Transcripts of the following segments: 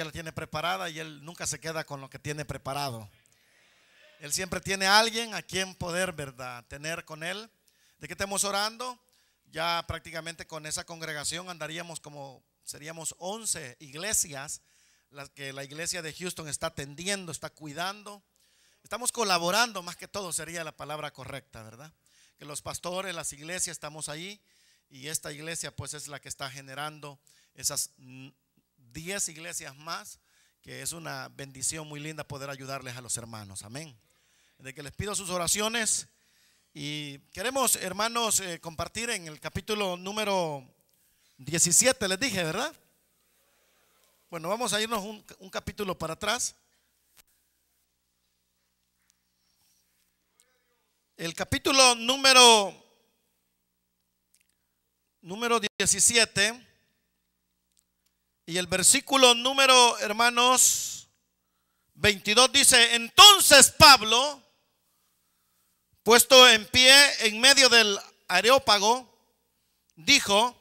la tiene preparada y Él nunca se queda con lo que tiene preparado. Él siempre tiene a alguien a quien poder, ¿verdad?, tener con Él. De que estemos orando, ya prácticamente con esa congregación andaríamos seríamos 11 iglesias, las que la iglesia de Houston está atendiendo, está cuidando. Estamos colaborando, más que todo sería la palabra correcta, ¿verdad? Que los pastores, las iglesias, estamos ahí, y esta iglesia pues es la que está generando esas 10 iglesias más, que es una bendición muy linda poder ayudarles a los hermanos. Amén. De que les pido sus oraciones. Y queremos, hermanos, compartir en el capítulo número 17, les dije, ¿verdad? Bueno, vamos a irnos un capítulo para atrás. El capítulo número 17 y el versículo número, hermanos, 22 dice: entonces Pablo, puesto en pie en medio del Areópago, dijo: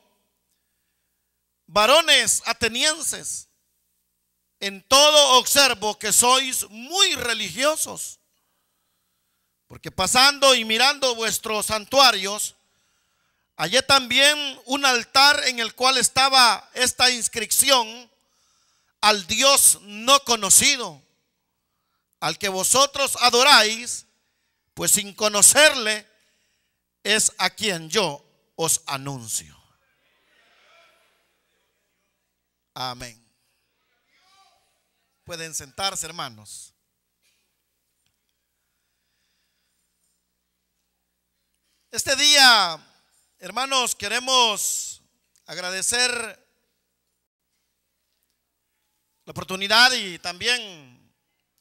varones atenienses, en todo observo que sois muy religiosos, porque pasando y mirando vuestros santuarios, hallé también un altar en el cual estaba esta inscripción: al Dios no conocido, al que vosotros adoráis, pues sin conocerle es a quien yo os anuncio. Amén. Pueden sentarse, hermanos. Este día, hermanos, queremos agradecer la oportunidad y también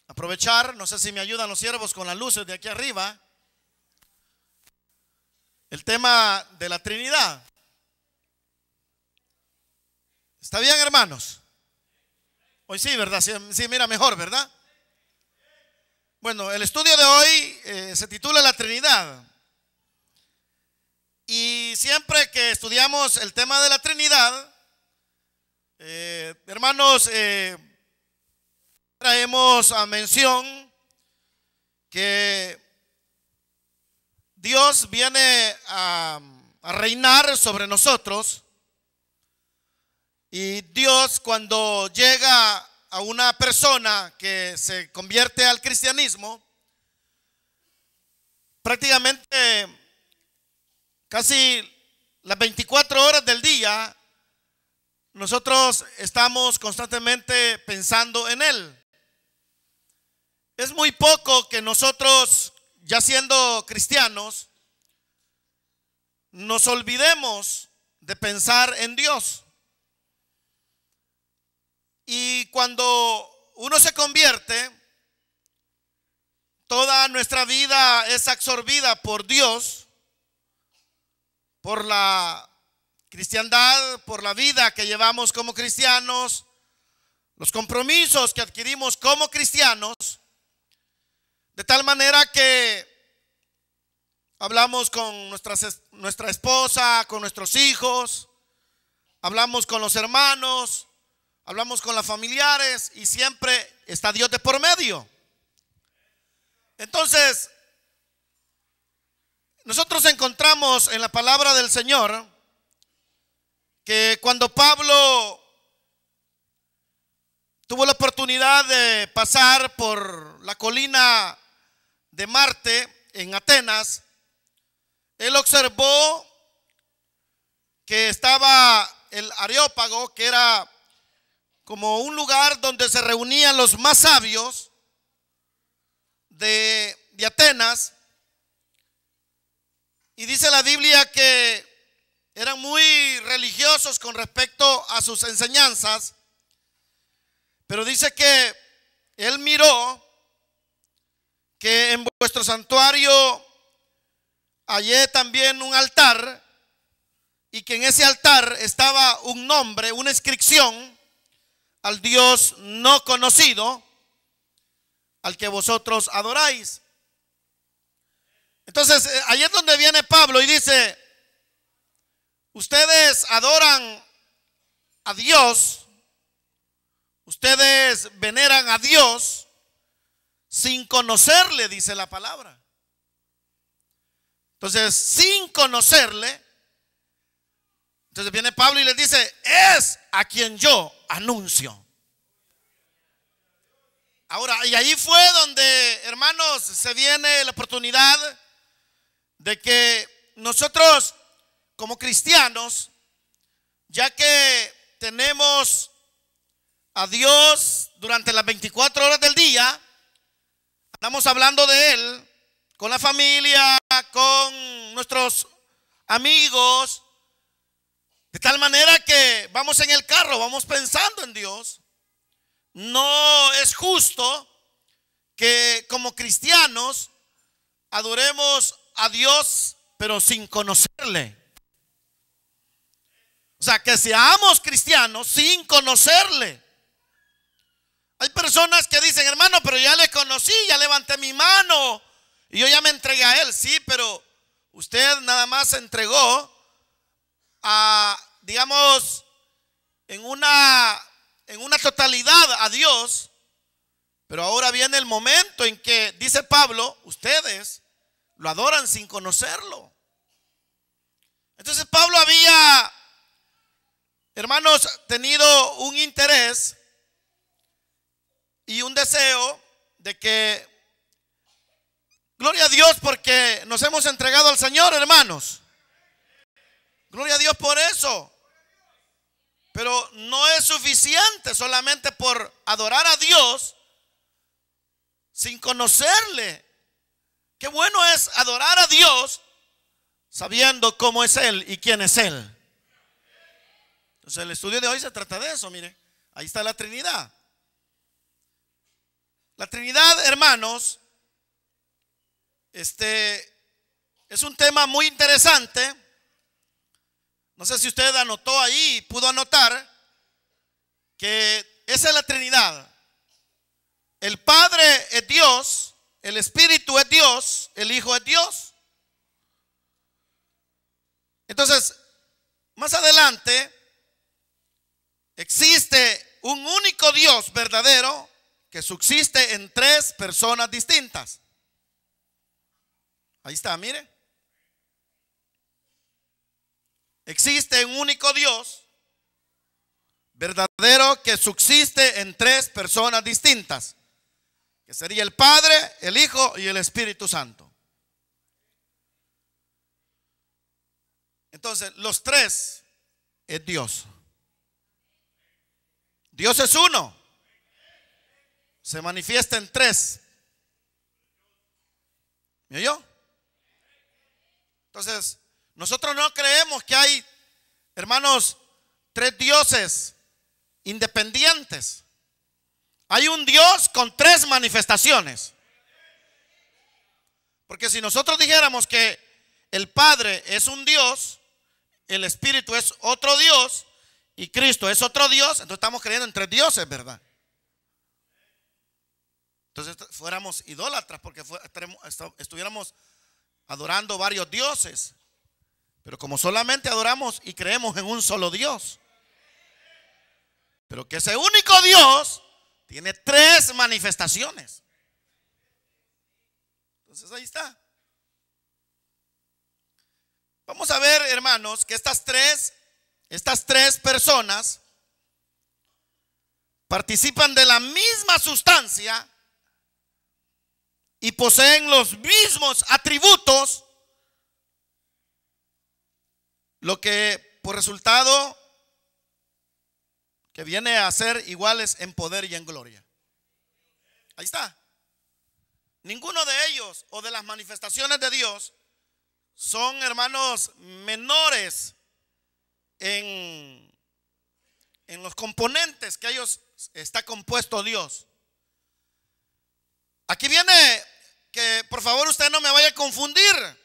aprovechar, no sé si me ayudan los siervos con las luces de aquí arriba, el tema de la Trinidad. ¿Está bien, hermanos? Hoy sí, ¿verdad? Sí, mira mejor, ¿verdad? Bueno, el estudio de hoy se titula La Trinidad. Y siempre que estudiamos el tema de la Trinidad, hermanos, traemos a mención que Dios viene a reinar sobre nosotros. Y Dios, cuando llega a una persona que se convierte al cristianismo, prácticamente casi las 24 horas del día, nosotros estamos constantemente pensando en Él. Es muy poco que nosotros, ya siendo cristianos, nos olvidemos de pensar en Dios. Y cuando uno se convierte, toda nuestra vida es absorbida por Dios, por la cristiandad, por la vida que llevamos como cristianos, los compromisos que adquirimos como cristianos, de tal manera que hablamos con nuestra esposa, con nuestros hijos, hablamos con los hermanos, hablamos con los familiares, y siempre está Dios de por medio. Entonces, nosotros encontramos en la palabra del Señor que cuando Pablo tuvo la oportunidad de pasar por la colina de Marte en Atenas, él observó que estaba el Areópago, que era como un lugar donde se reunían los más sabios de Atenas. Y dice la Biblia que eran muy religiosos con respecto a sus enseñanzas, pero dice que él miró que en vuestro santuario hallé también un altar, y que en ese altar estaba un nombre, una inscripción: al Dios no conocido, al que vosotros adoráis. Entonces, ahí es donde viene Pablo y dice: ustedes adoran a Dios, ustedes veneran a Dios sin conocerle, dice la palabra. Entonces, sin conocerle, entonces viene Pablo y les dice, es a quien yo anuncio. Ahora, y ahí fue donde, hermanos, se viene la oportunidad de que nosotros como cristianos, ya que tenemos a Dios durante las 24 horas del día, estamos hablando de Él con la familia, con nuestros amigos, de tal manera que vamos en el carro, vamos pensando en Dios. No es justo que como cristianos adoremos a Dios pero sin conocerle. O sea, que seamos cristianos sin conocerle. Hay personas que dicen, hermano, pero ya le conocí, ya levanté mi mano y yo ya me entregué a Él. Sí, pero usted nada más se entregó a, digamos, en una totalidad a Dios. Pero ahora viene el momento en que, dice Pablo, ustedes lo adoran sin conocerlo. Entonces Pablo había, hermanos, tenido un interés y un deseo de que, gloria a Dios porque nos hemos entregado al Señor, hermanos. Gloria a Dios por eso. Pero no es suficiente solamente por adorar a Dios sin conocerle. Qué bueno es adorar a Dios sabiendo cómo es Él y quién es Él. Entonces el estudio de hoy se trata de eso, mire. Ahí está la Trinidad. La Trinidad, hermanos, es un tema muy interesante. No sé si usted anotó ahí, pudo anotar que esa es la Trinidad. El Padre es Dios, el Espíritu es Dios, el Hijo es Dios. Entonces, más adelante, existe un único Dios verdadero que subsiste en tres personas distintas. Ahí está, mire. Existe un único Dios verdadero que subsiste en tres personas distintas, que sería el Padre, el Hijo y el Espíritu Santo. Entonces, los tres es Dios. Dios es uno. Se manifiesta en tres. ¿Me oyó? Entonces, nosotros no creemos que hay, hermanos, tres dioses independientes. Hay un Dios con tres manifestaciones. Porque si nosotros dijéramos que el Padre es un Dios, el Espíritu es otro Dios y Cristo es otro Dios, entonces estamos creyendo en tres dioses, ¿verdad? Entonces fuéramos idólatras porque estuviéramos adorando varios dioses. Pero como solamente adoramos y creemos en un solo Dios, pero que ese único Dios tiene tres manifestaciones. Entonces ahí está. Vamos a ver, hermanos, que estas tres personas participan de la misma sustancia y poseen los mismos atributos, lo que por resultado que viene a ser iguales en poder y en gloria. Ahí está. Ninguno de ellos o de las manifestaciones de Dios son, hermanos, menores en los componentes que ellos está compuesto Dios. Aquí viene que por favor usted no me vaya a confundir.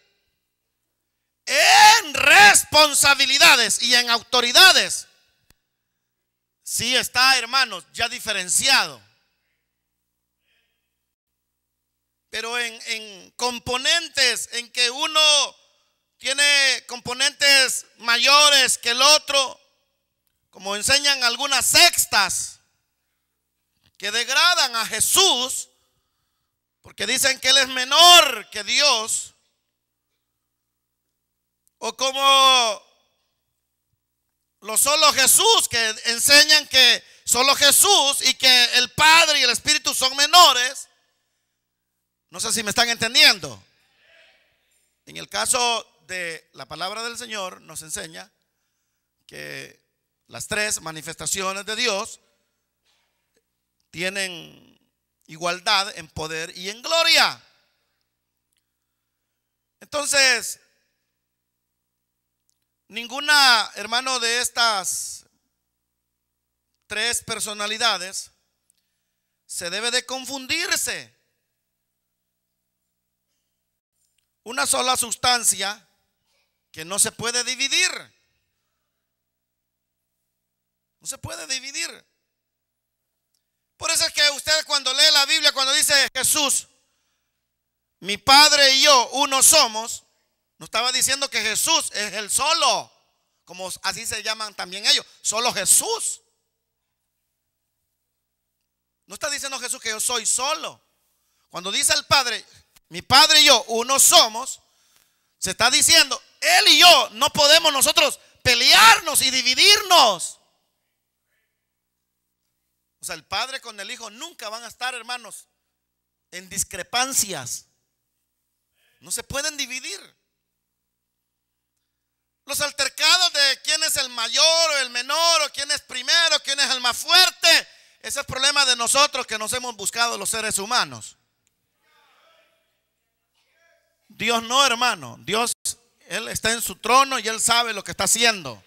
En responsabilidades y en autoridades sí está, hermanos, ya diferenciado. Pero en componentes, en que uno tiene componentes mayores que el otro, como enseñan algunas sectas, que degradan a Jesús porque dicen que Él es menor que Dios, o como los solo Jesús, que enseñan que solo Jesús y que el Padre y el Espíritu son menores. No sé si me están entendiendo. En el caso de la palabra del Señor nos enseña que las tres manifestaciones de Dios tienen igualdad en poder y en gloria. Entonces, ninguna, hermano, de estas tres personalidades se debe de confundirse. Una sola sustancia que no se puede dividir. No se puede dividir. Por eso es que usted cuando lee la Biblia, cuando dice Jesús, mi Padre y yo uno somos, no estaba diciendo que Jesús es el solo, como así se llaman también ellos, solo Jesús. No está diciendo Jesús que yo soy solo. Cuando dice el Padre, mi Padre y yo uno somos, se está diciendo, Él y yo no podemos nosotros pelearnos y dividirnos. O sea, el Padre con el Hijo nunca van a estar, hermanos, en discrepancias. No se pueden dividir. Los altercados de quién es el mayor o el menor, o quién es primero, quién es el más fuerte, ese es problema de nosotros que nos hemos buscado los seres humanos. Dios no, hermano. Dios, Él está en su trono y Él sabe lo que está haciendo.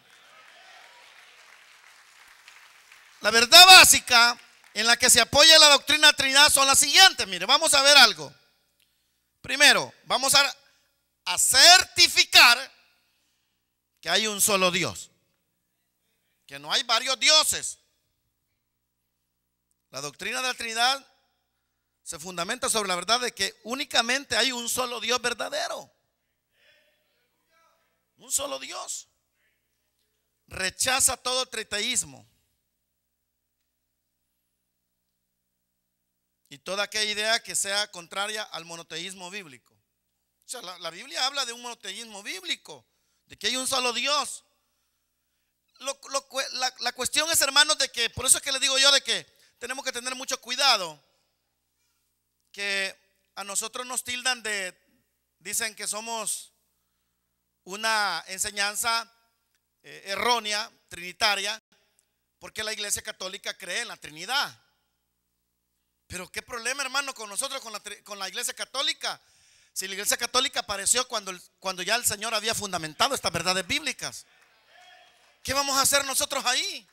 La verdad básica en la que se apoya la doctrina de la Trinidad son las siguientes. Mire, vamos a ver algo. Primero, vamos a certificar que hay un solo Dios, que no hay varios dioses. La doctrina de la Trinidad se fundamenta sobre la verdad de que únicamente hay un solo Dios verdadero. Un solo Dios. Rechaza todo triteísmo y toda aquella idea que sea contraria al monoteísmo bíblico. O sea, la Biblia habla de un monoteísmo bíblico, de que hay un solo Dios. La cuestión es, hermanos, de que, por eso es que les digo yo de que tenemos que tener mucho cuidado, que a nosotros nos tildan dicen que somos una enseñanza errónea, trinitaria, porque la Iglesia Católica cree en la Trinidad. Pero qué problema, hermano, con nosotros, con la Iglesia Católica. Si la Iglesia Católica apareció cuando ya el Señor había fundamentado estas verdades bíblicas, ¿qué vamos a hacer nosotros ahí?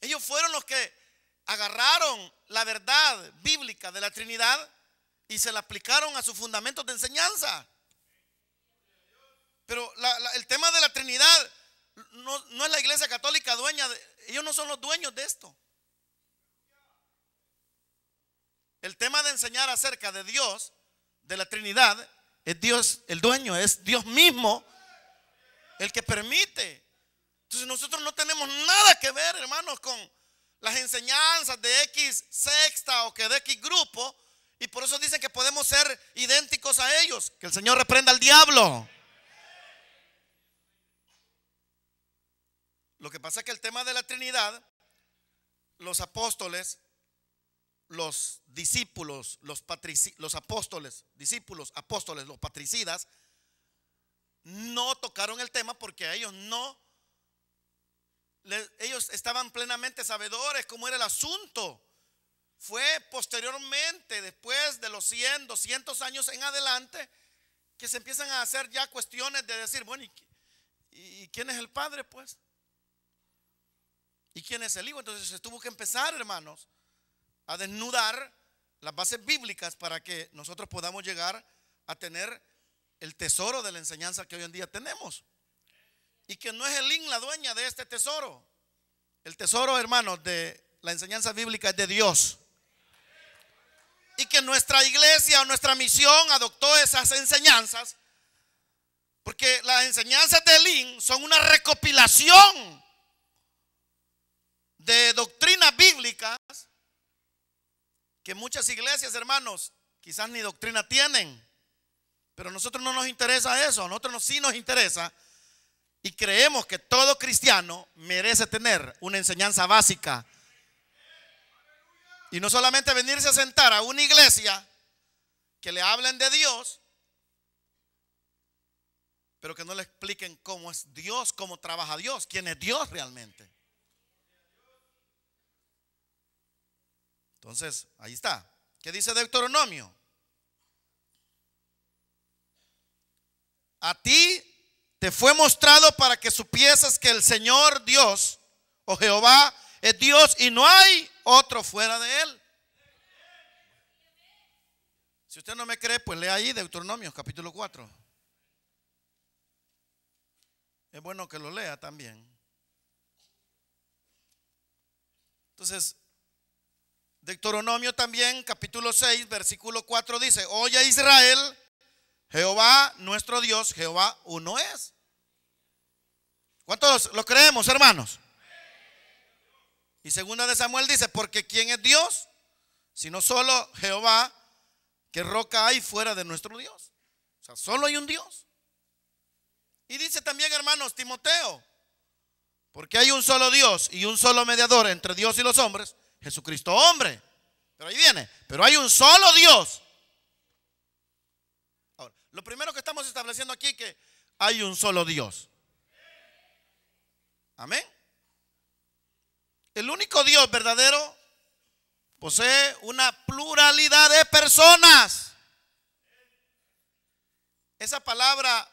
Ellos fueron los que agarraron la verdad bíblica de la Trinidad y se la aplicaron a sus fundamentos de enseñanza. Pero el tema de la Trinidad no es la Iglesia Católica dueña ellos no son los dueños de esto. El tema de enseñar acerca de Dios, de la Trinidad, es Dios el dueño, es Dios mismo el que permite. Entonces nosotros no tenemos nada que ver, hermanos, con las enseñanzas de X secta o que de X grupo, y por eso dicen que podemos ser idénticos a ellos. Que el Señor reprenda al diablo. Lo que pasa es que el tema de la Trinidad, los apóstoles, los discípulos, los apóstoles, discípulos, apóstoles, los patricidas, no tocaron el tema porque ellos ellos estaban plenamente sabedores cómo era el asunto. Fue posteriormente, después de los 100, 200 años en adelante, que se empiezan a hacer ya cuestiones de decir, bueno, ¿y quién es el Padre, pues? ¿Y quién es el Hijo? Entonces se tuvo que empezar, hermanos, a desnudar las bases bíblicas para que nosotros podamos llegar a tener el tesoro de la enseñanza que hoy en día tenemos. Y que no es el IN la dueña de este tesoro. El tesoro, hermanos, de la enseñanza bíblica es de Dios. Y que nuestra iglesia o nuestra misión adoptó esas enseñanzas, porque las enseñanzas del IN son una recopilación de doctrinas bíblicas que muchas iglesias, hermanos, quizás ni doctrina tienen, pero a nosotros no nos interesa eso. A nosotros sí nos interesa y creemos que todo cristiano merece tener una enseñanza básica. Y no solamente venirse a sentar a una iglesia que le hablen de Dios, pero que no le expliquen cómo es Dios, cómo trabaja Dios, quién es Dios realmente. Entonces, ahí está. ¿Qué dice Deuteronomio? A ti te fue mostrado para que supieses que el Señor Dios o Jehová es Dios y no hay otro fuera de él. Si usted no me cree, pues lea ahí Deuteronomio capítulo 4. Es bueno que lo lea también. Entonces, Deuteronomio también, capítulo 6, versículo 4 dice: oye Israel, Jehová nuestro Dios, Jehová uno es. ¿Cuántos lo creemos, hermanos? Y segunda de Samuel dice: porque ¿quién es Dios? Sino solo Jehová, ¿qué roca hay fuera de nuestro Dios? O sea, solo hay un Dios. Y dice también, hermanos, Timoteo: porque hay un solo Dios y un solo mediador entre Dios y los hombres, Jesucristo hombre. Pero ahí viene: pero hay un solo Dios. Ahora, lo primero que estamos estableciendo aquí es que hay un solo Dios. Amén. El único Dios verdadero posee una pluralidad de personas. Esa palabra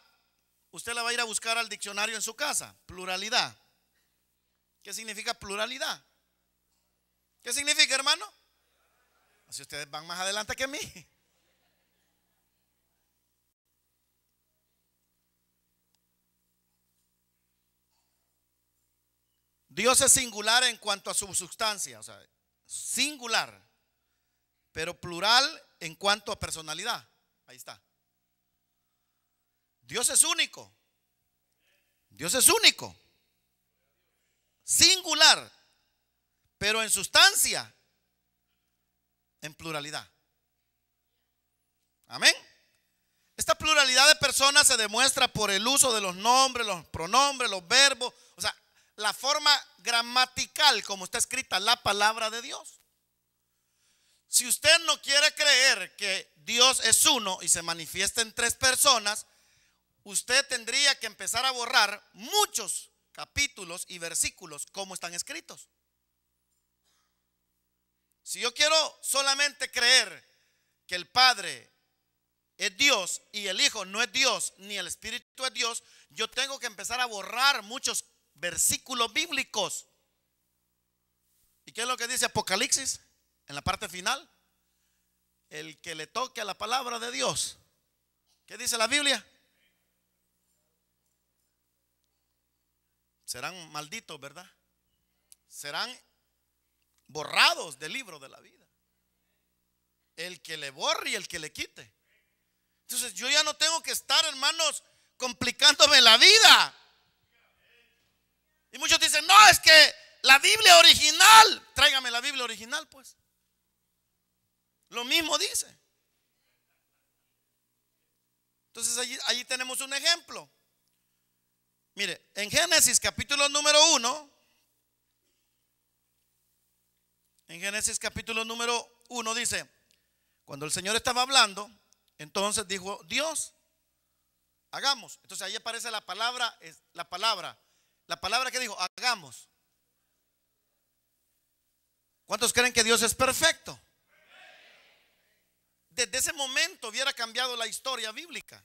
usted la va a ir a buscar al diccionario en su casa. Pluralidad. ¿Qué significa pluralidad? ¿Qué significa, hermano? Así ustedes van más adelante que mí. Dios es singular en cuanto a su sustancia, o sea, singular, pero plural en cuanto a personalidad. Ahí está. Dios es único. Dios es único. Singular, pero en sustancia, en pluralidad. Amén. Esta pluralidad de personas se demuestra por el uso de los nombres, los pronombres, los verbos, o sea, la forma gramatical como está escrita la palabra de Dios. Si usted no quiere creer que Dios es uno y se manifiesta en tres personas, usted tendría que empezar a borrar muchos capítulos y versículos como están escritos. Si yo quiero solamente creer que el Padre es Dios y el Hijo no es Dios, ni el Espíritu es Dios, yo tengo que empezar a borrar muchos versículos bíblicos. ¿Y qué es lo que dice Apocalipsis en la parte final? El que le toque a la palabra de Dios, ¿qué dice la Biblia? Serán malditos, ¿verdad? Serán borrados del libro de la vida. El que le borre y el que le quite. Entonces yo ya no tengo que estar, hermanos, complicándome la vida. Y muchos dicen: no, es que la Biblia original. Tráigame la Biblia original, pues. Lo mismo dice. Entonces allí tenemos un ejemplo. Mire, en Génesis capítulo número 1, en Génesis capítulo número 1 dice: cuando el Señor estaba hablando, entonces dijo Dios: hagamos. Entonces ahí aparece la palabra que dijo: hagamos. ¿Cuántos creen que Dios es perfecto? Desde ese momento hubiera cambiado la historia bíblica.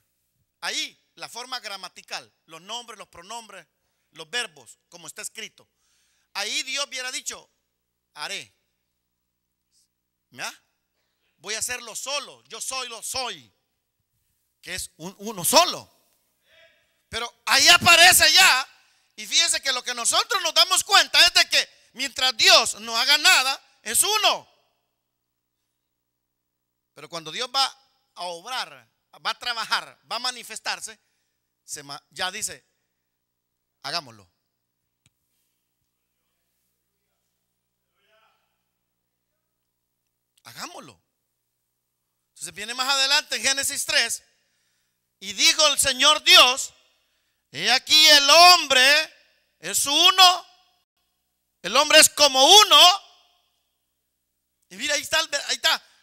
Ahí la forma gramatical, los nombres, los pronombres, los verbos, como está escrito. Ahí Dios hubiera dicho: haré. ¿Ya? Voy a hacerlo solo. Yo soy, que es uno solo. Pero ahí aparece ya. Y fíjense que lo que nosotros nos damos cuenta es de que mientras Dios no haga nada, es uno. Pero cuando Dios va a obrar, va a trabajar, va a manifestarse, ya dice: hagámoslo. hagámoslo. Entonces viene más adelante en Génesis 3, y dijo el Señor Dios: he aquí el hombre es uno, el hombre es como uno. Y mira, ahí está,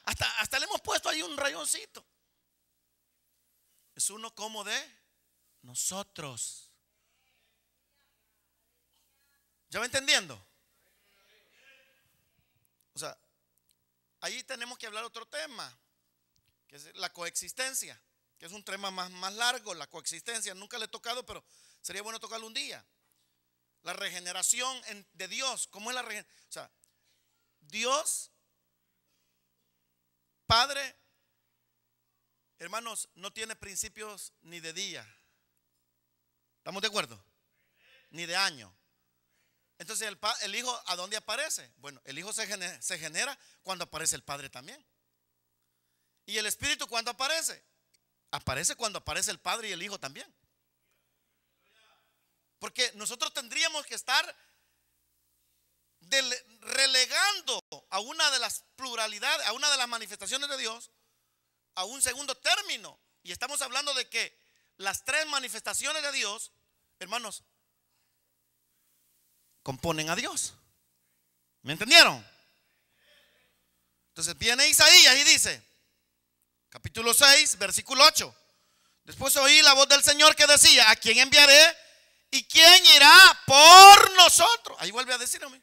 hasta le hemos puesto ahí un rayoncito. Es uno como de nosotros. ¿Ya va entendiendo? O sea, ahí tenemos que hablar otro tema, que es la coexistencia, que es un tema más largo. La coexistencia nunca le he tocado, pero sería bueno tocarlo un día. La regeneración de Dios. ¿Cómo es la regeneración? O sea, Dios Padre, hermanos, no tiene principios ni de día. ¿Estamos de acuerdo? Ni de año. Entonces el Hijo, ¿a dónde aparece? Bueno, el Hijo se genera cuando aparece el Padre también. ¿Y el Espíritu cuándo aparece? Aparece cuando aparece el Padre y el Hijo también. Porque nosotros tendríamos que estar relegando a una de las pluralidades, a una de las manifestaciones de Dios, a un segundo término. Y estamos hablando de que las tres manifestaciones de Dios, hermanos, componen a Dios. ¿Me entendieron? Entonces viene Isaías y dice, capítulo 6, versículo 8: después oí la voz del Señor que decía: ¿a quién enviaré? ¿Y quién irá por nosotros? Ahí vuelve a decirme.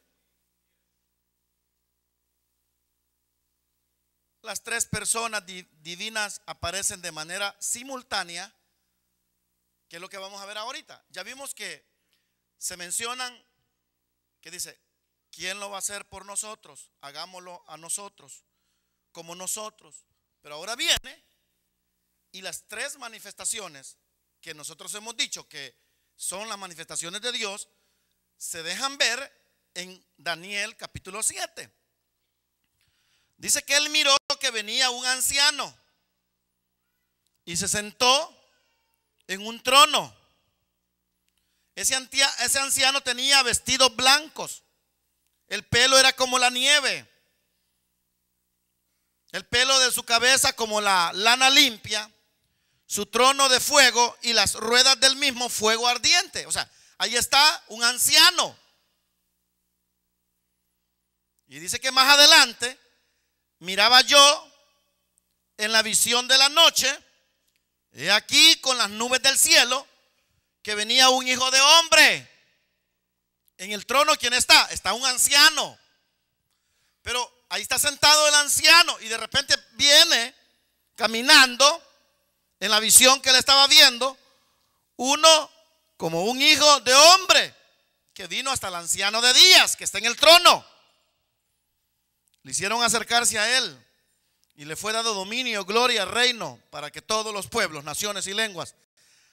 Las tres personas divinas aparecen de manera simultánea, que es lo que vamos a ver ahorita. Ya vimos que se mencionan, que dice: ¿quién lo va a hacer por nosotros? Hagámoslo a nosotros, como nosotros. Pero ahora viene, y las tres manifestaciones que nosotros hemos dicho que son las manifestaciones de Dios, se dejan ver en Daniel capítulo 7. Dice que él miró que venía un anciano y se sentó en un trono. Ese anciano tenía vestidos blancos, el pelo era como la nieve, el pelo de su cabeza como la lana limpia, su trono de fuego y las ruedas del mismo fuego ardiente. O sea, ahí está un anciano. Y dice que más adelante miraba yo en la visión de la noche, he aquí con las nubes del cielo, que venía un hijo de hombre. En el trono, ¿quién está? Está un anciano. Pero ahí está sentado el anciano, y de repente viene caminando en la visión que él estaba viendo, uno como un hijo de hombre, que vino hasta el anciano de días, que está en el trono. Le hicieron acercarse a él, y le fue dado dominio, gloria, reino, para que todos los pueblos, naciones y lenguas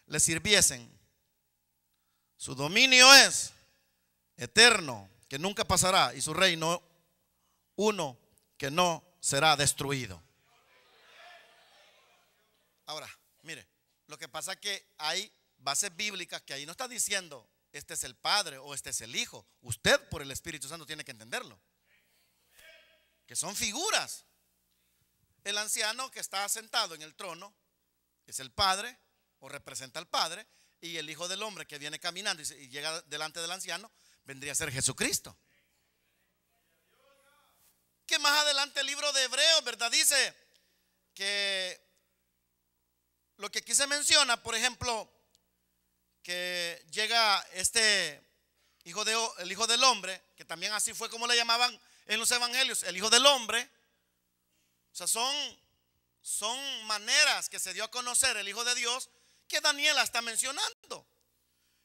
le sirviesen. Su dominio es eterno, que nunca pasará, y su reino uno que no será destruido. Ahora, mire, lo que pasa es que hay bases bíblicas que ahí no está diciendo este es el Padre o este es el Hijo. Usted por el Espíritu Santo tiene que entenderlo, que son figuras. El anciano que está sentado en el trono es el Padre, o representa al Padre, y el Hijo del Hombre que viene caminando y llega delante del anciano vendría a ser Jesucristo. Que más adelante el libro de Hebreos, ¿verdad? Dice que lo que aquí se menciona, por ejemplo, que llega el Hijo del Hombre, que también así fue como le llamaban en los evangelios, el Hijo del Hombre. O sea, son maneras que se dio a conocer el Hijo de Dios, que Daniel está mencionando.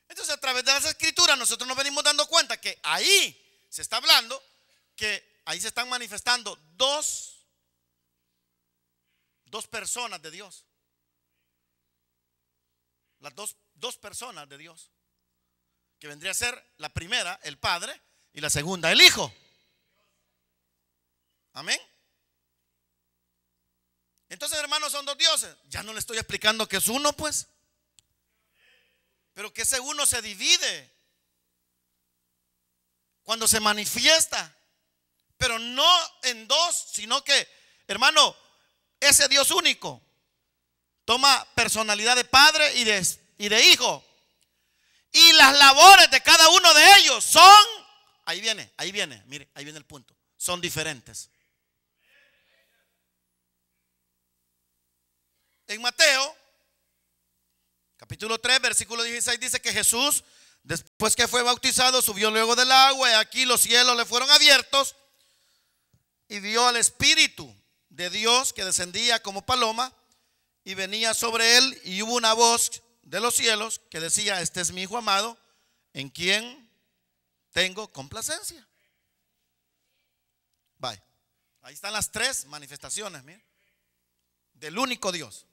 Entonces, a través de las escrituras nosotros nos venimos dando cuenta que ahí se está hablando, que ahí se están manifestando dos personas de Dios. Las dos personas de Dios, que vendría a ser la primera, el Padre, y la segunda, el Hijo. Amén. Entonces, hermanos, son dos dioses. Ya no le estoy explicando que es uno, pues. Pero que ese uno se divide cuando se manifiesta, pero no en dos, sino que hermano, ese Dios único toma personalidad de padre y de hijo. Y las labores de cada uno de ellos son, ahí viene, mire, ahí viene el punto, son diferentes. En Mateo, capítulo 3, versículo 16, dice que Jesús, después que fue bautizado, subió luego del agua, y aquí los cielos le fueron abiertos, y vio al Espíritu de Dios que descendía como paloma, y venía sobre él, y hubo una voz de los cielos que decía: este es mi hijo amado, en quien tengo complacencia. Bye. Ahí están las tres manifestaciones, mire, del único Dios.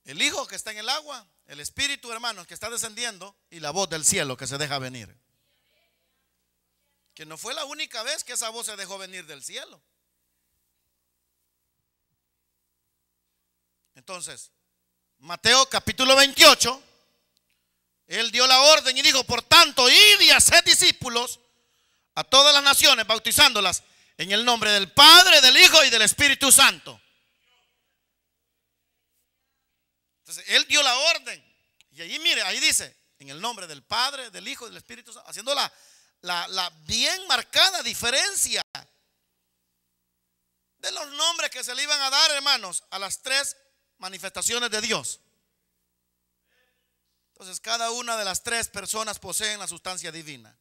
El Hijo que está en el agua, el Espíritu, hermanos, que está descendiendo, y la voz del cielo que se deja venir. Que no fue la única vez que esa voz se dejó venir del cielo. Entonces, Mateo capítulo 28, él dio la orden y dijo: por tanto, id y haced discípulos a todas las naciones, bautizándolas en el nombre del Padre, del Hijo y del Espíritu Santo. Entonces, él dio la orden. Y allí, mire, ahí dice: en el nombre del Padre, del Hijo y del Espíritu Santo, haciendo la bien marcada diferencia de los nombres que se le iban a dar, hermanos, a las tres manifestaciones de Dios. Entonces, cada una de las tres personas poseen la sustancia divina.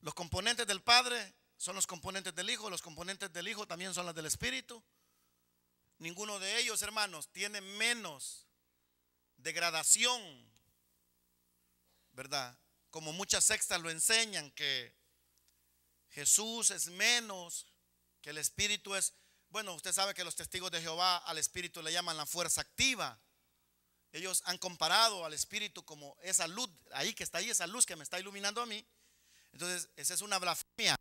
Los componentes del Padre son los componentes del Hijo, los componentes del Hijo también son los del Espíritu. Ninguno de ellos, hermanos, tiene menos degradación, ¿verdad? Como muchas sectas lo enseñan, que Jesús es menos, que el Espíritu es, bueno, usted sabe que los testigos de Jehová al Espíritu le llaman la fuerza activa. Ellos han comparado al Espíritu como esa luz, ahí que está ahí, esa luz que me está iluminando a mí. Entonces, esa es una blasfemia.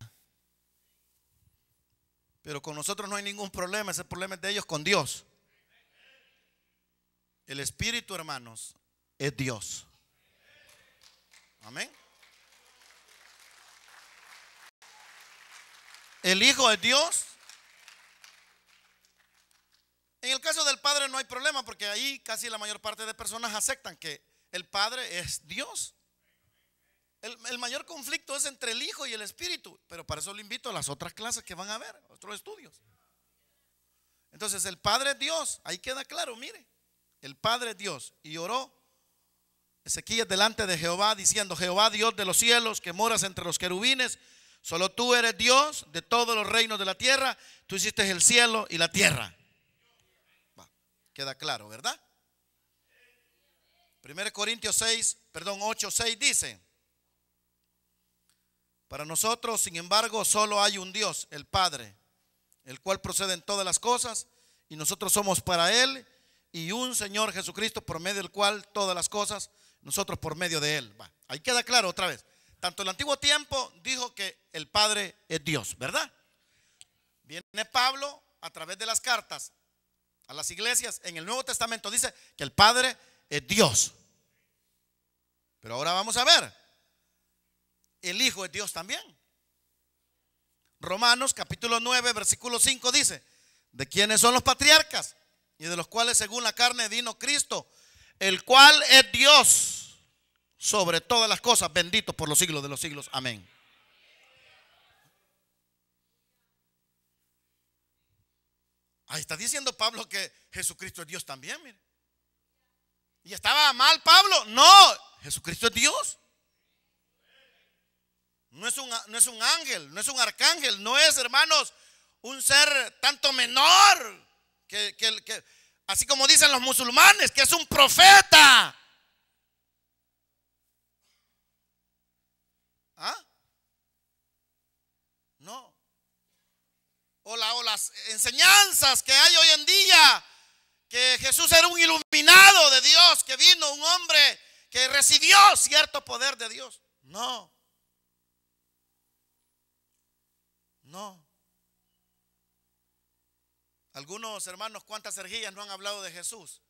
Pero con nosotros no hay ningún problema, ese problema es de ellos con Dios. El Espíritu, hermanos, es Dios. Amén. El Hijo es Dios. En el caso del Padre no hay problema, porque ahí casi la mayor parte de personas aceptan que el Padre es Dios. El mayor conflicto es entre el Hijo y el Espíritu, pero para eso le invito a las otras clases que van a ver, otros estudios. Entonces, el Padre es Dios, ahí queda claro, mire, el Padre es Dios. Y oró Ezequías delante de Jehová diciendo: Jehová, Dios de los cielos, que moras entre los querubines, solo tú eres Dios de todos los reinos de la tierra, tú hiciste el cielo y la tierra. Queda claro, ¿verdad? 1 Corintios 8, 6 dice: para nosotros, sin embargo, solo hay un Dios, el Padre, el cual procede en todas las cosas, y nosotros somos para Él, y un Señor Jesucristo, por medio del cual todas las cosas, nosotros por medio de Él. Ahí queda claro otra vez. Tanto el antiguo tiempo dijo que el Padre es Dios, ¿verdad? Viene Pablo a través de las cartas a las iglesias en el Nuevo Testamento, dice que el Padre es Dios. Pero ahora vamos a ver, el Hijo es Dios también. Romanos capítulo 9 versículo 5 dice: de quienes son los patriarcas y de los cuales según la carne vino Cristo, el cual es Dios sobre todas las cosas, bendito por los siglos de los siglos. Amén. Ahí está diciendo Pablo que Jesucristo es Dios también, mire. ¿Y estaba mal Pablo? No, Jesucristo es Dios. No es un ángel, no es un arcángel, no es, hermanos, un ser tanto menor que así como dicen los musulmanes, que es un profeta. ¿Ah? No. O las enseñanzas que hay hoy en día, que Jesús era un iluminado de Dios, que vino un hombre que recibió cierto poder de Dios. No. No. Algunos hermanos, cuántas herejías no han hablado de Jesús.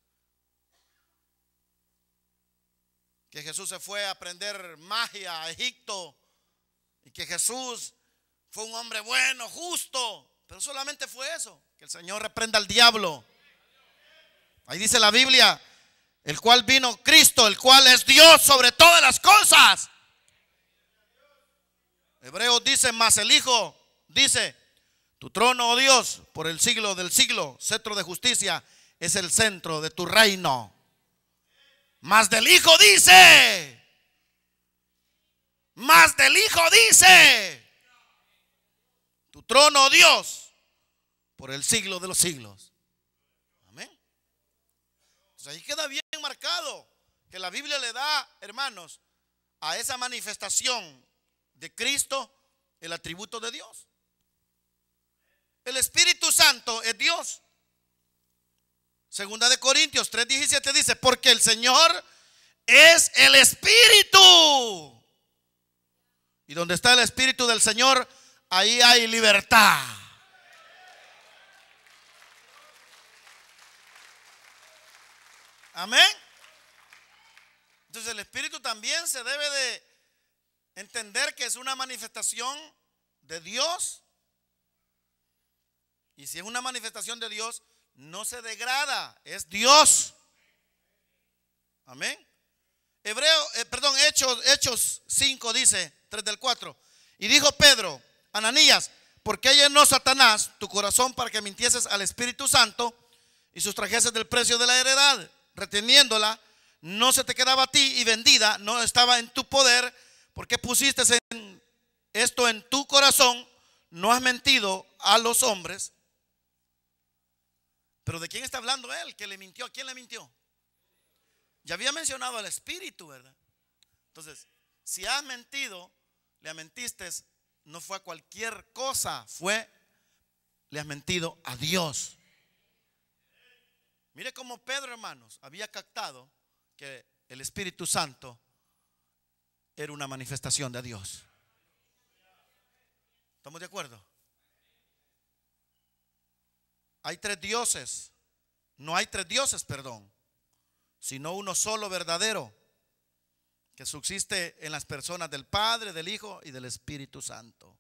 Que Jesús se fue a aprender magia a Egipto y que Jesús Fue un hombre bueno, justo, pero solamente fue eso. Que el Señor reprenda al diablo. Ahí dice la Biblia, el cual vino Cristo, el cual es Dios sobre todas las cosas. Hebreos dice, más el Hijo dice, tu trono, oh Dios, por el siglo del siglo, cetro de justicia, es el centro de tu reino. Más del Hijo dice, más del Hijo dice, tu trono, oh Dios, por el siglo de los siglos. Amén. Entonces ahí queda bien marcado que la Biblia le da, hermanos, a esa manifestación de Cristo el atributo de Dios. El Espíritu Santo es Dios. Segunda de Corintios 3:17 dice, porque el Señor es el Espíritu. Y donde está el Espíritu del Señor, ahí hay libertad. Amén. Entonces el Espíritu también se debe de entender que es una manifestación de Dios. Y si es una manifestación de Dios, no se degrada, es Dios. Amén. Hechos 5 dice, 3 del 4. Y dijo Pedro, Ananías, ¿por qué llenó Satanás tu corazón para que mintieses al Espíritu Santo y sustrajeses del precio de la heredad? Reteniéndola, no se te quedaba a ti, y vendida no estaba en tu poder. ¿Por qué pusiste esto en tu corazón? No has mentido a los hombres. Pero ¿de quién está hablando él? Que le mintió. ¿A quién le mintió? Ya había mencionado al Espíritu, ¿verdad? Entonces, si has mentido, le mentiste, no fue a cualquier cosa, le has mentido a Dios. Mire cómo Pedro, hermanos, había captado que el Espíritu Santo era una manifestación de Dios. ¿Estamos de acuerdo? Hay tres dioses. No hay tres dioses, perdón, sino uno solo verdadero, que subsiste en las personas del Padre, del Hijo y del Espíritu Santo.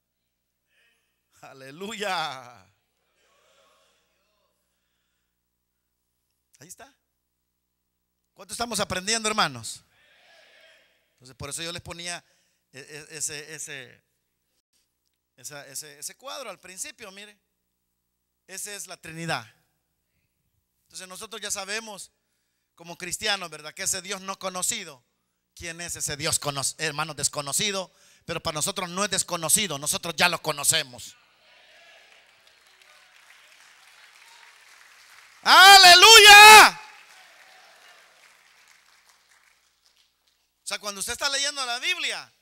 Aleluya. Ahí está. ¿Cuánto estamos aprendiendo, hermanos? Entonces por eso yo les ponía ese cuadro al principio. Mire, esa es la Trinidad. Entonces nosotros ya sabemos como cristianos, ¿verdad?, que ese Dios no conocido. ¿Quién es ese Dios, hermanos, desconocido? Pero para nosotros no es desconocido, nosotros ya lo conocemos. ¡Aleluya! O sea, cuando usted está leyendo la Biblia,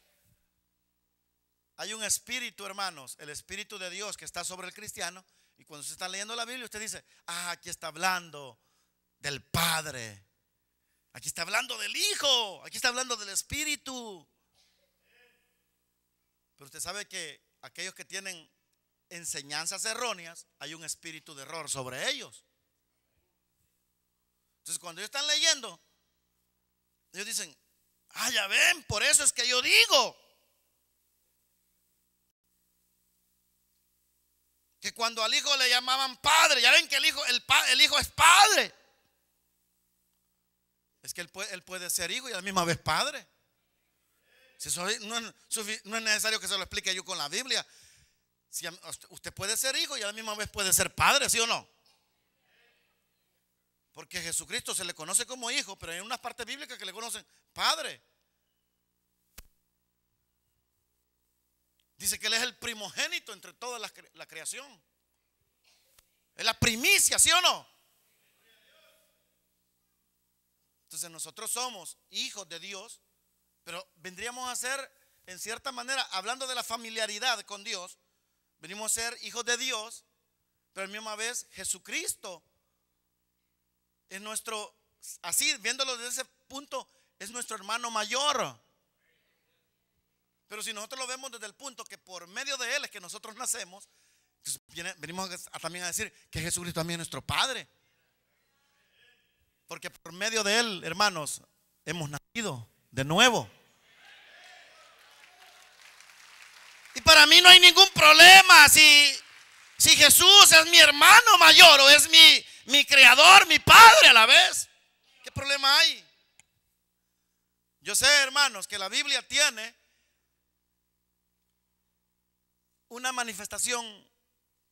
hay un espíritu, hermanos, el Espíritu de Dios que está sobre el cristiano. Y cuando usted está leyendo la Biblia, usted dice, aquí está hablando del Padre, aquí está hablando del Hijo, aquí está hablando del Espíritu. Pero usted sabe que aquellos que tienen enseñanzas erróneas, hay un espíritu de error sobre ellos. Entonces cuando ellos están leyendo, ellos dicen, ya ven, por eso es que yo digo que cuando al Hijo le llamaban Padre, ya ven que el Hijo es Padre. Es que él puede ser Hijo y a la misma vez Padre. Si eso no es necesario que se lo explique yo con la Biblia. Si usted puede ser Hijo y a la misma vez puede ser Padre, ¿sí o no? Porque a Jesucristo se le conoce como Hijo, pero hay unas partes bíblicas que le conocen Padre. Dice que Él es el primogénito entre toda la creación. Es la primicia, ¿sí o no? Entonces nosotros somos hijos de Dios, pero vendríamos a ser, en cierta manera, hablando de la familiaridad con Dios, venimos a ser hijos de Dios, pero a la misma vez Jesucristo es nuestro, así viéndolo desde ese punto, es nuestro hermano mayor. Pero si nosotros lo vemos desde el punto que por medio de Él es que nosotros nacemos, entonces venimos también a decir que Jesucristo también es nuestro Padre. Porque por medio de Él, hermanos, hemos nacido de nuevo. para mí no hay ningún problema si Jesús es mi hermano mayor o es mi creador, mi padre a la vez. ¿Qué problema hay? Yo sé, hermanos, que la Biblia tiene una manifestación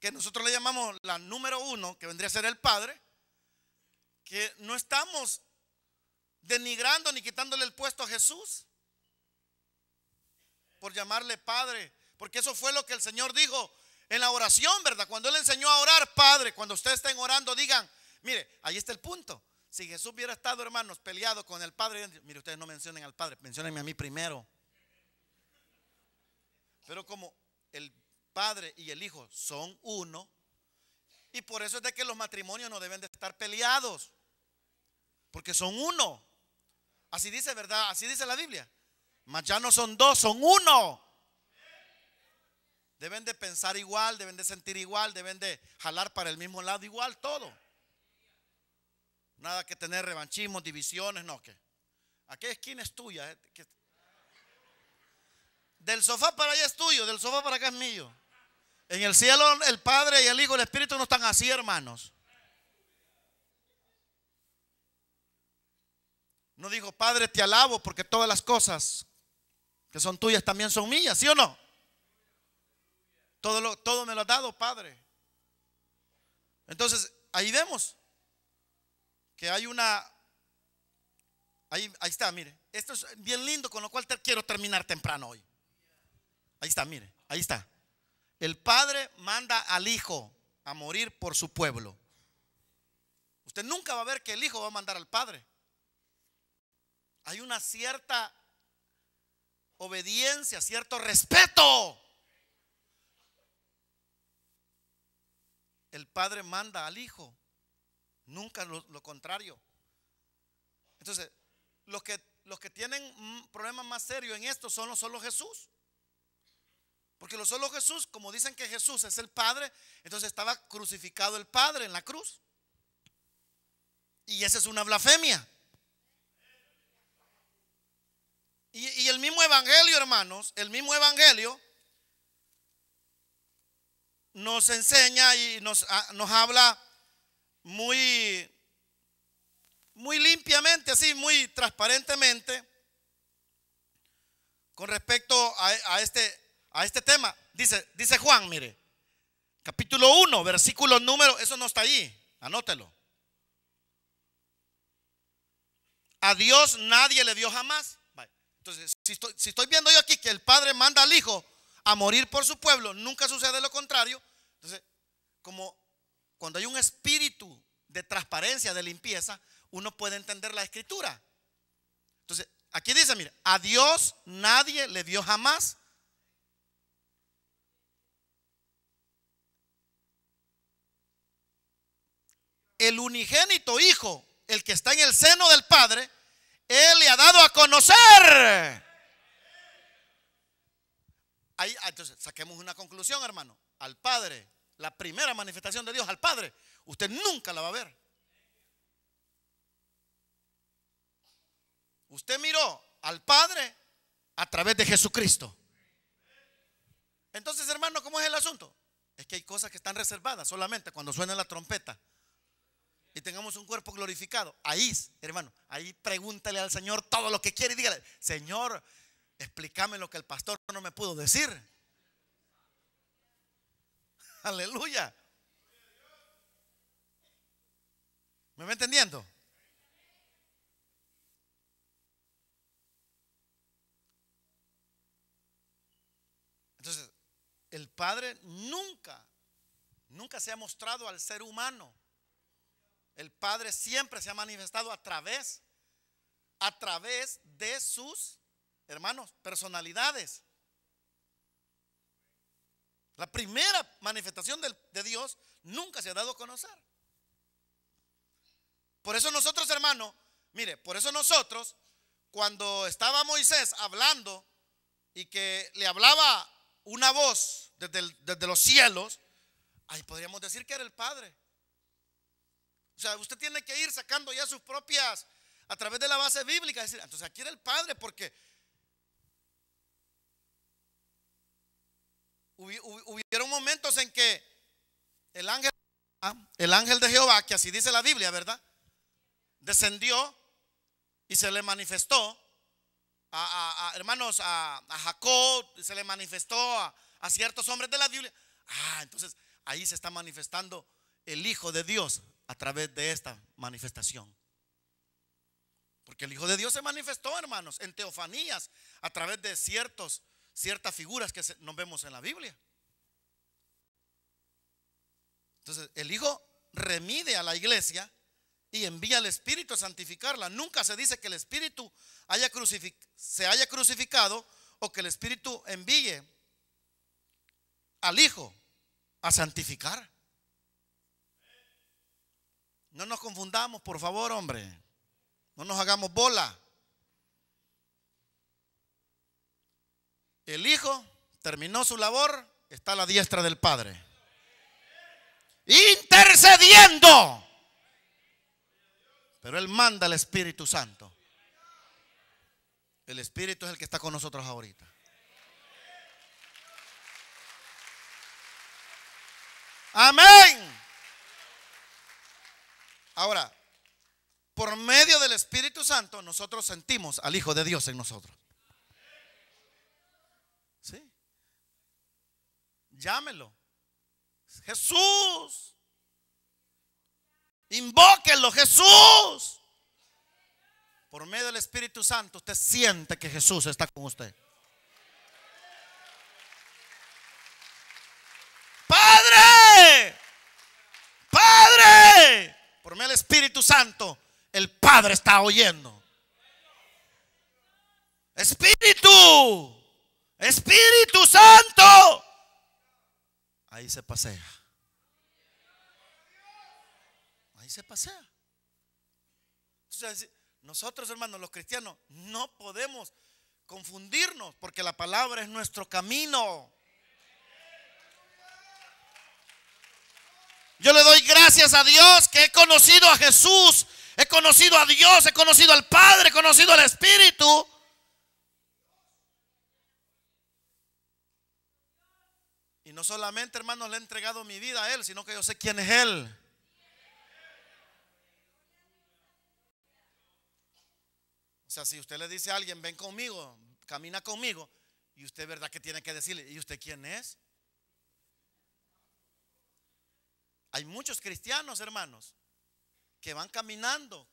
que nosotros le llamamos la número uno, que vendría a ser el Padre, que no estamos denigrando ni quitándole el puesto a Jesús por llamarle Padre, porque eso fue lo que el Señor dijo en la oración, ¿verdad? Cuando Él enseñó a orar, Padre, cuando ustedes estén orando, digan, mire, ahí está el punto. Si Jesús hubiera estado, hermanos, peleado con el Padre, mire, ustedes no mencionen al Padre, menciónenme a mí primero. Pero como el Padre y el Hijo son uno, y por eso es de que los matrimonios no deben de estar peleados, porque son uno. Así dice, ¿verdad? Así dice la Biblia. Mas ya no son dos, son uno. Deben de pensar igual, deben de sentir igual, deben de jalar para el mismo lado igual, todo. Nada que tener revanchismos, divisiones, no, que aquella esquina es tuya, del sofá para allá es tuyo, del sofá para acá es mío. En el cielo el Padre y el Hijo y el Espíritu no están así, hermanos. No dijo, Padre, te alabo porque todas las cosas que son tuyas también son mías, ¿sí o no? Todo me lo has dado, Padre. Entonces, ahí vemos que hay ahí está, mire. Esto es bien lindo, con lo cual quiero terminar temprano hoy. Ahí está, mire, ahí está. El Padre manda al Hijo a morir por su pueblo. Usted nunca va a ver que el Hijo va a mandar al Padre. Hay una cierta obediencia, cierto respeto. El Padre manda al Hijo, nunca lo contrario. Entonces, los que tienen un problema más serio en esto son solo Jesús. Porque lo solo Jesús, como dicen que Jesús es el Padre, entonces estaba crucificado el Padre en la cruz. Y esa es una blasfemia. Y el mismo evangelio, hermanos, el mismo evangelio nos enseña y nos habla muy limpiamente, así, muy transparentemente con respecto a este tema. Dice Juan, mire, capítulo 1, versículo número, eso no está ahí, anótelo. A Dios nadie le dio jamás. Entonces, si estoy viendo yo aquí que el Padre manda al Hijo a morir por su pueblo, nunca sucede lo contrario. Entonces, como cuando hay un espíritu de transparencia, de limpieza, uno puede entender la escritura. Entonces, aquí dice, mire, a Dios nadie le dio jamás. El unigénito Hijo, el que está en el seno del Padre, Él le ha dado a conocer. Ahí, entonces, saquemos una conclusión, hermano. Al Padre, la primera manifestación de Dios al Padre, usted nunca la va a ver. Usted miró al Padre a través de Jesucristo. Entonces, hermano, ¿cómo es el asunto? Es que hay cosas que están reservadas solamente cuando suene la trompeta y tengamos un cuerpo glorificado. Ahí, hermano, ahí pregúntale al Señor todo lo que quiere y dígale, Señor, explícame lo que el pastor no me pudo decir. Aleluya. ¿Me va entendiendo? Entonces, el Padre nunca se ha mostrado al ser humano. El Padre siempre se ha manifestado a través de sus, hermanos, personalidades. La primera manifestación de Dios nunca se ha dado a conocer. Por eso nosotros, hermanos, mire, por eso nosotros, cuando estaba Moisés hablando y que le hablaba una voz desde los cielos, ahí podríamos decir que era el Padre. O sea, usted tiene que ir sacando ya sus propias, a través de la base bíblica, decir, entonces aquí era el Padre, porque Hubieron momentos en que el ángel de Jehová, que así dice la Biblia, ¿verdad?, descendió y se le manifestó hermanos, a Jacob, se le manifestó a ciertos hombres de la Biblia. Entonces ahí se está manifestando el Hijo de Dios a través de esta manifestación. Porque el Hijo de Dios se manifestó, hermanos, en teofanías a través de ciertas figuras que nos vemos en la Biblia. Entonces el Hijo remide a la iglesia y envía al Espíritu a santificarla. Nunca se dice que el Espíritu se haya crucificado o que el Espíritu envíe al Hijo a santificar. No nos confundamos, por favor, hombre. No nos hagamos bola. El Hijo terminó su labor, está a la diestra del Padre, intercediendo. Pero Él manda al Espíritu Santo. El Espíritu es el que está con nosotros ahorita. Amén. Ahora, por medio del Espíritu Santo, nosotros sentimos al Hijo de Dios en nosotros. ¿Sí? Llámelo. Jesús. Invóquenlo, Jesús. Por medio del Espíritu Santo usted siente que Jesús está con usted. Padre, Padre. Por medio del Espíritu Santo el Padre está oyendo. Espíritu, Espíritu Santo. Ahí se pasea. Ahí se pasea. Entonces, nosotros, hermanos, los cristianos, no podemos confundirnos, porque la palabra es nuestro camino. Yo le doy gracias a Dios que he conocido a Jesús, he conocido a Dios, he conocido al Padre, he conocido al Espíritu. Y no solamente, hermanos, le he entregado mi vida a Él, sino que yo sé quién es Él. O sea, si usted le dice a alguien, ven conmigo, camina conmigo, y usted, ¿verdad?, que tiene que decirle, ¿y usted quién es? Hay muchos cristianos, hermanos, que van caminando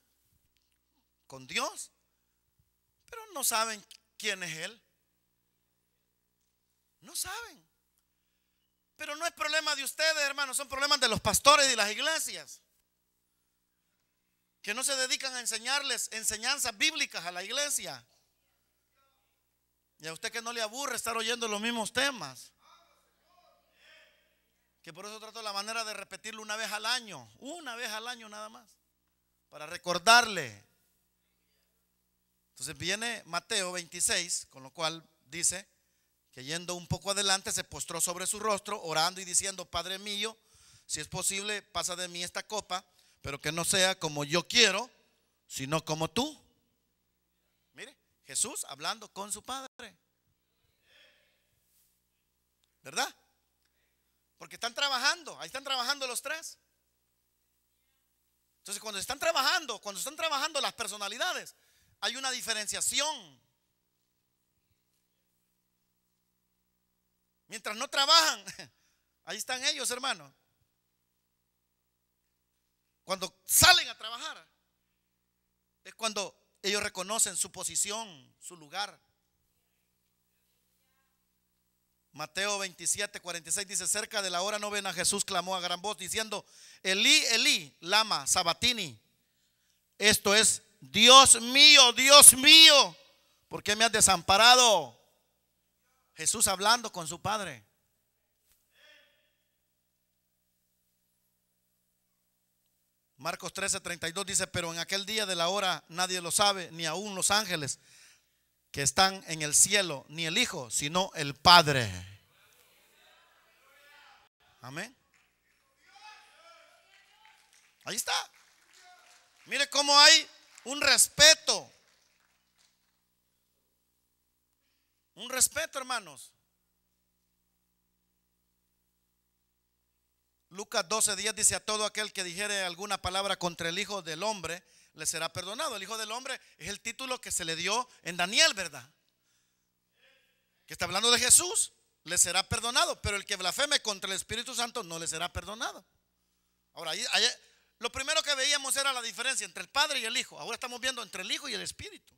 con Dios, pero no saben quién es Él. No saben. Pero no es problema de ustedes, hermanos, son problemas de los pastores y de las iglesias, que no se dedican a enseñarles enseñanzas bíblicas a la iglesia. Y a usted que no le aburre estar oyendo los mismos temas, que por eso trato la manera de repetirlo una vez al año nada más, para recordarle. Entonces viene Mateo 26, con lo cual dice que yendo un poco adelante se postró sobre su rostro, orando y diciendo, Padre mío, si es posible, pasa de mí esta copa, pero que no sea como yo quiero, sino como tú. Mire, Jesús hablando con su Padre, ¿verdad? Porque están trabajando, ahí están trabajando los tres. Entonces cuando están trabajando las personalidades, hay una diferenciación. Mientras no trabajan, ahí están ellos, hermanos. Cuando salen a trabajar, es cuando ellos reconocen su posición, su lugar. Mateo 27, 46 dice, cerca de la hora novena Jesús clamó a gran voz diciendo, Elí, Elí, lama sabatini. Esto es, Dios mío, ¿por qué me has desamparado? Jesús hablando con su Padre. Marcos 13, 32 dice, pero en aquel día de la hora nadie lo sabe, ni aun los ángeles que están en el cielo, ni el Hijo, sino el Padre. Amén. Ahí está. Mire cómo hay un respeto. Un respeto, hermanos. Lucas 12:10 dice: a todo aquel que dijere alguna palabra contra el Hijo del Hombre, le será perdonado. El Hijo del Hombre es el título que se le dio en Daniel, ¿verdad? Que está hablando de Jesús, le será perdonado. Pero el que blasfeme contra el Espíritu Santo no le será perdonado. Ahora, lo primero que veíamos era la diferencia entre el Padre y el Hijo. Ahora estamos viendo entre el Hijo y el Espíritu.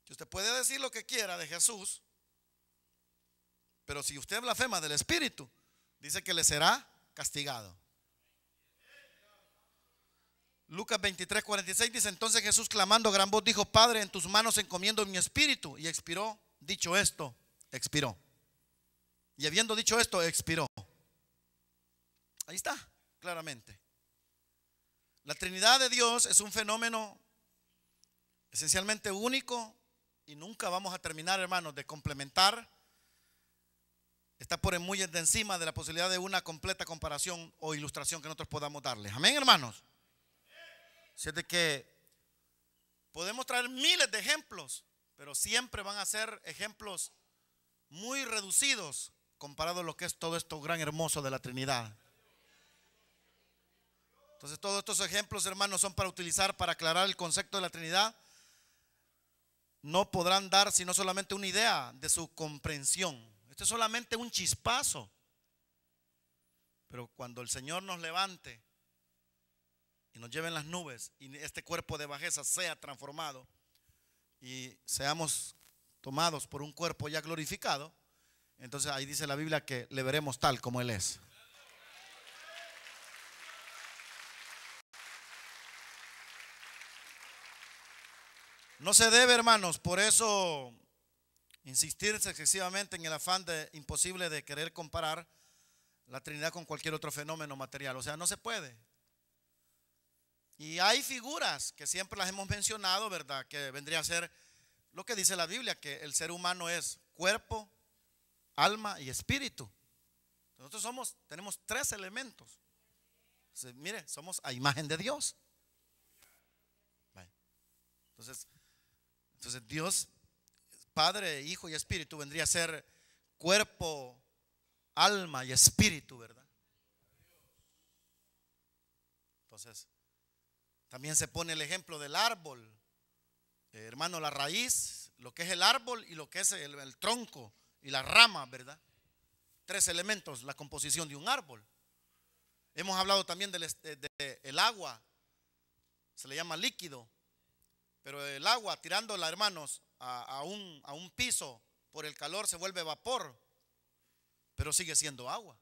Que usted puede decir lo que quiera de Jesús, pero si usted blasfema del Espíritu, dice que le será castigado. Lucas 23:46 dice: entonces Jesús, clamando a gran voz, dijo: Padre, en tus manos encomiendo mi espíritu. Y expiró. Dicho esto, expiró. Y habiendo dicho esto, expiró. Ahí está, claramente. La Trinidad de Dios es un fenómeno esencialmente único y nunca vamos a terminar, hermanos, de complementar. Está por muy de encima de la posibilidad de una completa comparación o ilustración que nosotros podamos darles. Amén, hermanos. Así es de que podemos traer miles de ejemplos, pero siempre van a ser ejemplos muy reducidos comparado a lo que es todo esto gran hermoso de la Trinidad. Entonces todos estos ejemplos, hermanos, son para utilizar para aclarar el concepto de la Trinidad. No podrán dar sino solamente una idea de su comprensión. Esto es solamente un chispazo. Pero cuando el Señor nos levante y nos lleve en las nubes y este cuerpo de bajeza sea transformado y seamos tomados por un cuerpo ya glorificado, entonces ahí dice la Biblia que le veremos tal como Él es. No se debe, hermanos, por eso insistirse excesivamente en el afán imposible de querer comparar la Trinidad con cualquier otro fenómeno material. O sea, no se puede. Y hay figuras que siempre las hemos mencionado, ¿verdad? Que vendría a ser lo que dice la Biblia, que el ser humano es cuerpo, alma y espíritu. Nosotros tenemos tres elementos. Entonces, mire, somos a imagen de Dios. Entonces Dios, Padre, Hijo y Espíritu, vendría a ser cuerpo, alma y espíritu, ¿verdad? Entonces, también se pone el ejemplo del árbol, hermano, la raíz, lo que es el árbol y lo que es el tronco y la rama, ¿verdad? Tres elementos, la composición de un árbol. Hemos hablado también del agua, se le llama líquido. Pero el agua, tirándola, hermanos, a un piso por el calor se vuelve vapor, pero sigue siendo agua.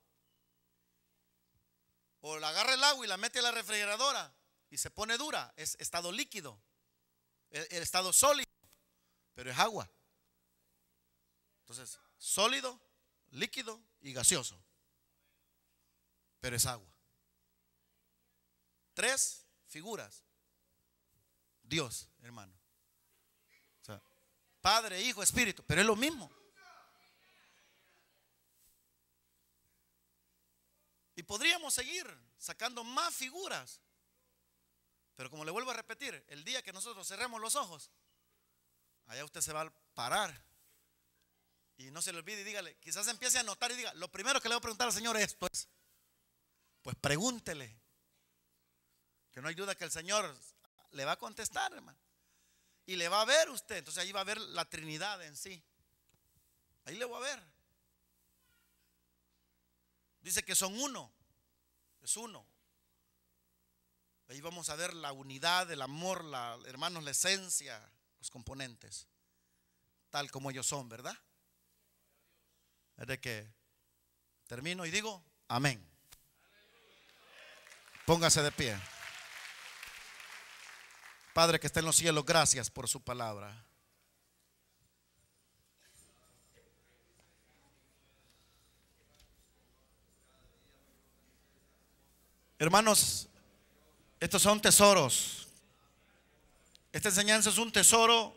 O la agarra el agua y la mete a la refrigeradora y se pone dura, es estado líquido, el estado sólido, pero es agua. Entonces, sólido, líquido y gaseoso, pero es agua. Tres figuras. Dios, hermano. O sea, Padre, Hijo, Espíritu, pero es lo mismo. Y podríamos seguir sacando más figuras. Pero como le vuelvo a repetir, el día que nosotros cerremos los ojos, allá usted se va a parar. Y no se le olvide y dígale, quizás empiece a notar y diga, lo primero que le voy a preguntar al Señor esto es, pues pregúntele. Que no hay duda que el Señor le va a contestar, hermano. Y le va a ver usted. Entonces ahí va a ver la Trinidad en sí. Ahí le va a ver. Dice que son uno. Es uno. Ahí vamos a ver la unidad, el amor, hermanos, la esencia, los componentes. Tal como ellos son, ¿verdad? Es de que termino y digo, amén. Póngase de pie. Padre que está en los cielos, gracias por su palabra. Hermanos, estos son tesoros. Esta enseñanza es un tesoro